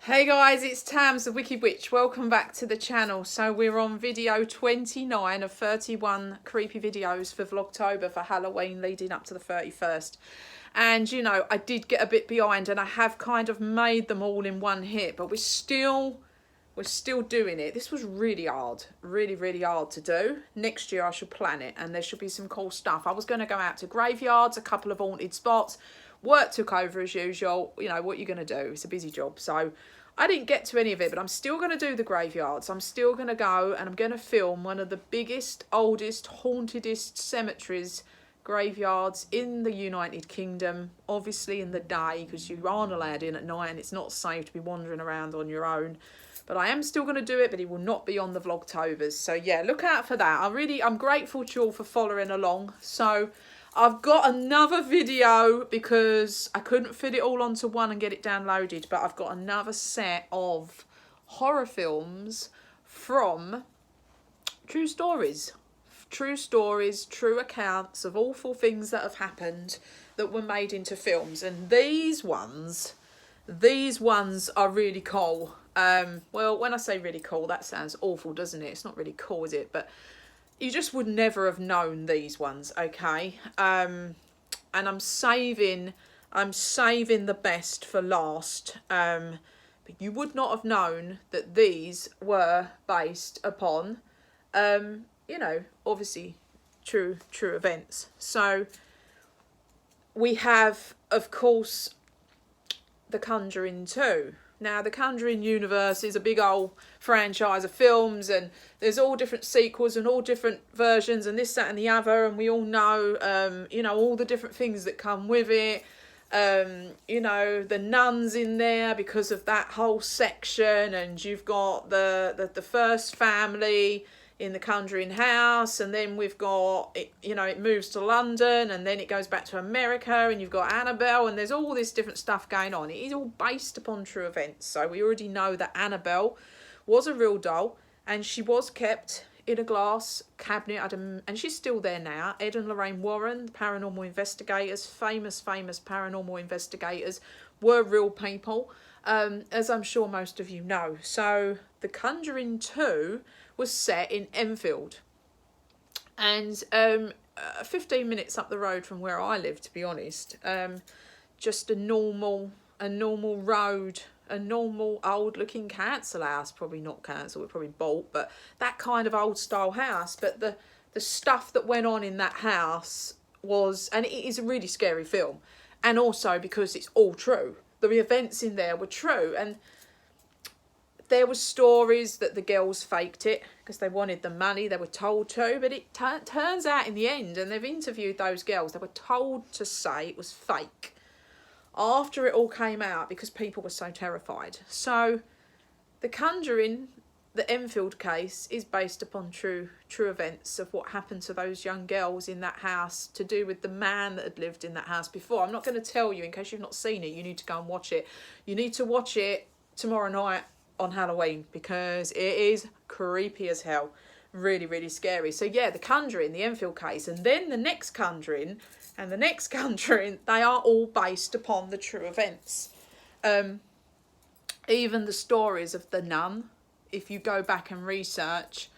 Hey guys, it's Tams the Wicked Witch. Welcome back to the channel. So we're on video 29 of 31 creepy videos for Vlogtober for Halloween leading up to the 31st. And you know, I did get a bit behind and I have kind of made them all in one hit, but we're still doing it. This was really hard, really hard to do. Next year I should plan it and there should be some cool stuff. I was going to go out to graveyards, a couple of haunted spots. Work took over as usual. You know, what you're going to do. It's a busy job. So I didn't get to any of it, but I'm still going to do the graveyards. I'm still going to go and I'm going to film one of the biggest, oldest, hauntedest cemeteries, graveyards in the United Kingdom. Obviously in the day, because you aren't allowed in at night and it's not safe to be wandering around on your own. But I am still going to do it, but it will not be on the Vlogtobers. So yeah, look out for that. I'm grateful to you all for following along. So I've got another video because I couldn't fit it all onto one and get it downloaded, but I've got another set of horror films from true stories. True stories, true accounts of awful things that have happened that were made into films. And these ones are really cool. Well, when I say really cool, that sounds awful, doesn't it? It's not really cool, is it? But you just would never have known these ones, okay? And I'm saving the best for last. But you would not have known that these were based upon, you know, obviously true events. So we have, of course, The Conjuring 2. Now, the Conjuring universe is a big old franchise of films and there's all different sequels and all different versions and this, that and the other. And we all know, you know, all the different things that come with it. You know, the nuns in there because of that whole section. And you've got the first family in the Conjuring house, and then we've got it, you know, it moves to London and then it goes back to America and you've got Annabelle and there's all this different stuff going on. It is all based upon true events. So we already know that Annabelle was a real doll and she was kept in a glass cabinet, and she's still there now. Ed and Lorraine Warren, the paranormal investigators, famous paranormal investigators, were real people, as I'm sure most of you know. So The Conjuring 2 was set in Enfield, and 15 minutes up the road from where I live, to be honest. Just a normal road, a normal old looking council house, probably not council, it probably built, but that kind of old style house. But the stuff that went on in that house was, and it is a really scary film, and also because it's all true. The events in there were true, and there were stories that the girls faked it because they wanted the money, they were told to, but it turns out in the end, and they've interviewed those girls, they were told to say it was fake after it all came out because people were so terrified. So The Conjuring, the Enfield case, is based upon true events of what happened to those young girls in that house, to do with the man that had lived in that house before. I'm not going to tell you in case you've not seen it. You need to go and watch it. You need to watch it tomorrow night on Halloween because it is creepy as hell. Really scary. So yeah, The Conjuring, the Enfield case, and then the next Conjuring and the next Conjuring, they are all based upon the true events. Even the stories of the nun, if you go back and research,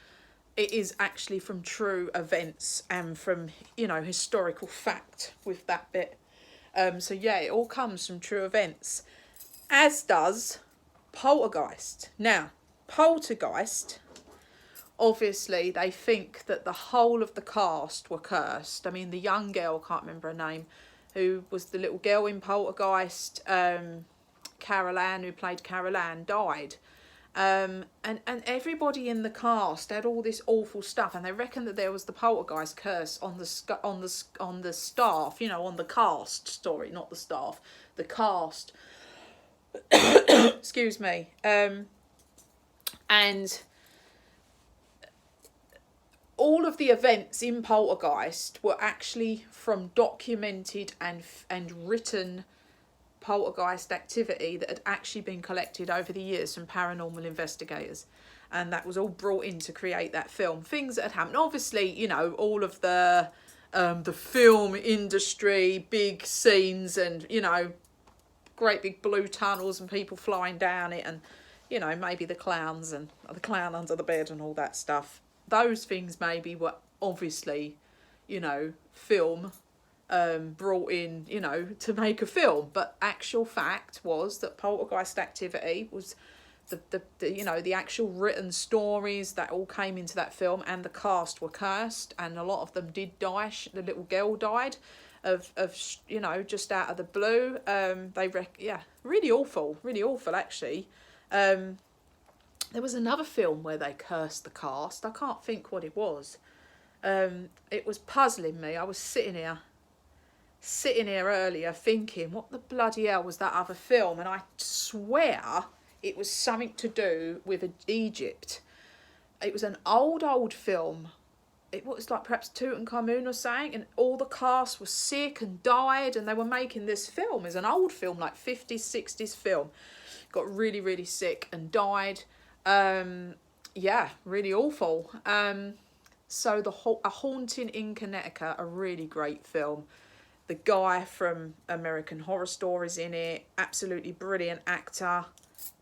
it is actually from true events and from, you know, historical fact with that bit. So yeah, it all comes from true events, as does Poltergeist. Now, Poltergeist, obviously they think that the whole of the cast were cursed. I mean, the young girl, can't remember her name, who was the little girl in Poltergeist, Carol Ann, who played Carol Ann, died. And everybody in the cast had all this awful stuff, and they reckon that there was the poltergeist curse on the staff, you know, on the cast. Sorry, not the staff, the cast. Excuse me. And all of the events in Poltergeist were actually from documented and written poltergeist activity that had actually been collected over the years from paranormal investigators, and that was all brought in to create that film. Things that had happened, obviously, you know, all of the film industry, big scenes, and, you know, great big blue tunnels and people flying down it, and, you know, maybe the clowns and the clown under the bed and all that stuff. Those things maybe were obviously, you know, film brought in, you know, to make a film. But actual fact was that Poltergeist Activity was the you know, the actual written stories that all came into that film, and the cast were cursed, and a lot of them did die. The little girl died of you know, just out of the blue. Yeah, really awful actually. There was another film where they cursed the cast. I can't think what it was. It was puzzling me. I was sitting here earlier thinking, what the bloody hell was that other film? And I swear it was something to do with Egypt. It was an old film. It was like perhaps Tutankhamun or something, and all the cast was sick and died, and they were making this film. It's an old film, like 50s, 60s film. Got really sick and died. Yeah, really awful. So A Haunting in Connecticut, a really great film. The guy from American Horror Stories in it, absolutely brilliant actor.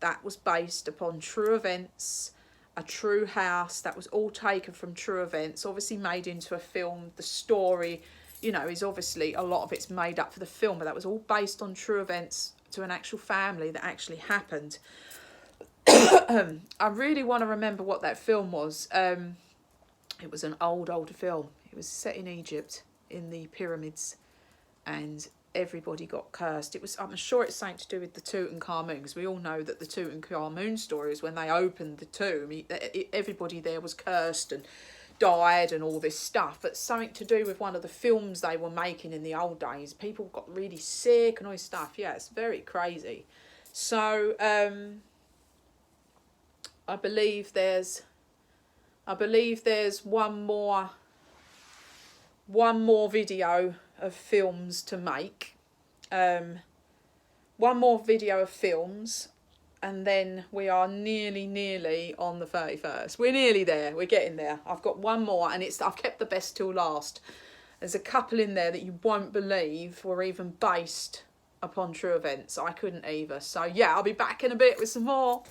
That was based upon true events, a true house. That was all taken from true events, obviously made into a film. The story, you know, is obviously, a lot of it's made up for the film, but that was all based on true events to an actual family that actually happened. I really want to remember what that film was. It was an old film. It was set in Egypt, in the pyramids, and everybody got cursed. It was, I'm sure it's something to do with the Tutankhamun, because we all know that the Tutankhamun story is when they opened the tomb, everybody there was cursed and died and all this stuff. But something to do with one of the films they were making in the old days. People got really sick and all this stuff. Yeah, it's very crazy. So I believe there's one more video of films to make. One more video of films, and then we are nearly on the 31st. We're nearly there. We're getting there. I've got one more, and I've kept the best till last. There's a couple in there that you won't believe were even based upon true events. I couldn't either. So yeah, I'll be back in a bit with some more.